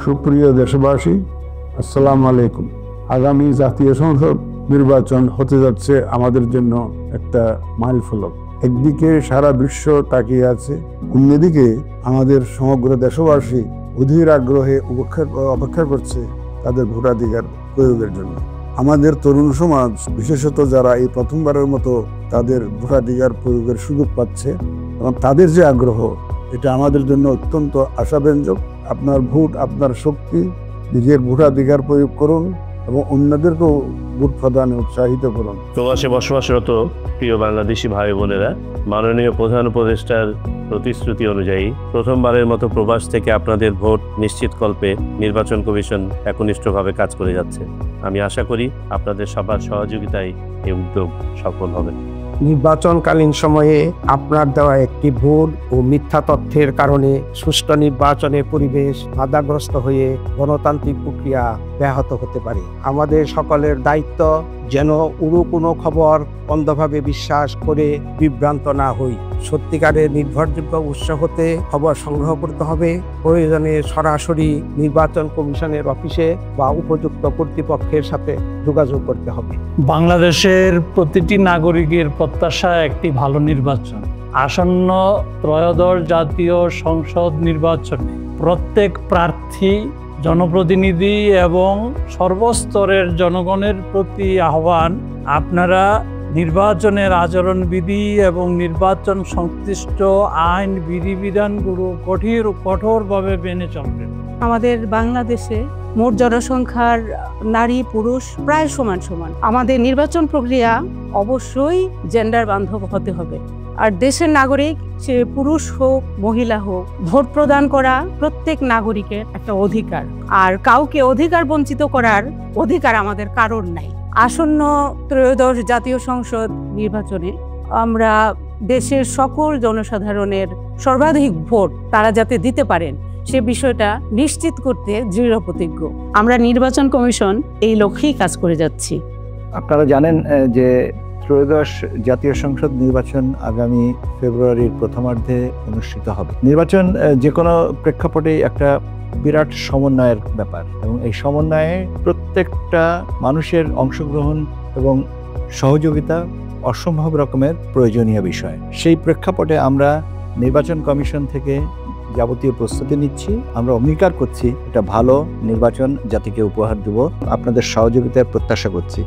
সুপ্রিয় দেশবাসী, আসসালামু আলাইকুম। আগামী জাতীয় সংসদ নির্বাচন হতে যাচ্ছে আমাদের জন্য একটা মাইলফলক। একদিকে সারা বিশ্ব তাকিয়ে আছে, অন্যদিকে আমাদের সমগ্র দেশবাসী অধীর আগ্রহে অপেক্ষা করছে তাদের ভোটাধিকার প্রয়োগের জন্য। আমাদের তরুণ সমাজ, বিশেষত যারা এই প্রথমবারের মতো তাদের ভোটাধিকার প্রয়োগের সুযোগ পাচ্ছে, এবং তাদের যে আগ্রহ, এটা আমাদের জন্য অত্যন্ত আশাব্যঞ্জক। আপনার ভোট, আপনার শক্তি, নিজের ভোটাধিকার প্রয়োগ করুন এবং অন্যদেরকেও ভোট প্রদানে উৎসাহিত করুন। প্রবাসে বসবাসরত প্রিয় বাংলাদেশি ভাই বোনেরা, মাননীয় প্রধান উপদেষ্টার প্রতিশ্রুতি অনুযায়ী প্রথমবারের মতো প্রবাস থেকে আপনাদের ভোট নিশ্চিতকল্পে নির্বাচন কমিশন একনিষ্ঠভাবে কাজ করে যাচ্ছে। আমি আশা করি আপনাদের সবার সহযোগিতায় এই উদ্যোগ সফল হবে। নির্বাচনকালীন সময়ে আপনার দেওয়া একটি ভুল ও মিথ্যা তথ্যের কারণে সুষ্ঠু নির্বাচনের পরিবেশ বাধাগ্রস্ত হয়ে গণতান্ত্রিক প্রক্রিয়া ব্যাহত হতে পারে। আমাদের সকলের দায়িত্ব যেন কোনো খবর অন্ধভাবে বিশ্বাস করে বিভ্রান্ত না হই। সত্যিকারের নির্ভরযোগ্য উৎস হতে খবর সংগ্রহ করতে হবে। প্রয়োজনে সরাসরি নির্বাচন কমিশনের অফিসে বা উপযুক্ত কর্তৃপক্ষের সাথে যোগাযোগ করতে হবে। বাংলাদেশের প্রতিটি নাগরিকের প্রত্যাশা একটি ভালো নির্বাচন। আসন্ন ত্রয়োদশ জাতীয় সংসদ নির্বাচনে প্রত্যেক প্রার্থী, জনপ্রতিনিধি এবং সর্বস্তরের জনগণের প্রতি আহ্বান, আপনারা নির্বাচনের আচরণবিধি এবং নির্বাচন সংশ্লিষ্ট আইন বিধিবিধানগুলো কঠোরভাবে মেনে চলবেন। আমাদের বাংলাদেশে মোট জনসংখ্যার নারী পুরুষ প্রায় সমান সমান। আমাদের নির্বাচন প্রক্রিয়া অবশ্যই জেন্ডার বান্ধব হতে হবে। আর দেশের নাগরিক, সে পুরুষ হোক মহিলা হোক, ভোট প্রদান করা প্রত্যেক নাগরিকের একটা অধিকার। আর কাউকে অধিকার বঞ্চিত করার অধিকার আমাদের কারোর নাই। আসন্ন ত্রয়োদশ জাতীয় সংসদ নির্বাচনে আমরা দেশের সকল জনসাধারণের সর্বাধিক ভোট তারা যাতে দিতে পারেন, সে বিষয়টা নিশ্চিত করতে দৃঢ় প্রতিজ্ঞ। আমরা নির্বাচন কমিশন এই লক্ষ্যেই কাজ করে যাচ্ছি। আপনারা জানেন যে ত্রয়োদশ জাতীয় সংসদ নির্বাচন আগামী ফেব্রুয়ারির প্রথমার্ধে অনুষ্ঠিত হবে। নির্বাচন যে কোনো প্রেক্ষাপটে একটা বিরাট সমন্বয়ের ব্যাপার, এবং এই সমন্বয়ে প্রত্যেকটা মানুষের অংশগ্রহণ এবং সহযোগিতা অসম্ভব রকমের প্রয়োজনীয় বিষয়। সেই প্রেক্ষাপটে আমরা নির্বাচন কমিশন থেকে যাবতীয় প্রস্তুতি নিচ্ছি। আমরা অঙ্গীকার করছি একটা ভালো নির্বাচন জাতিকে উপহার দেব। আপনাদের সহযোগিতার প্রত্যাশা করছি।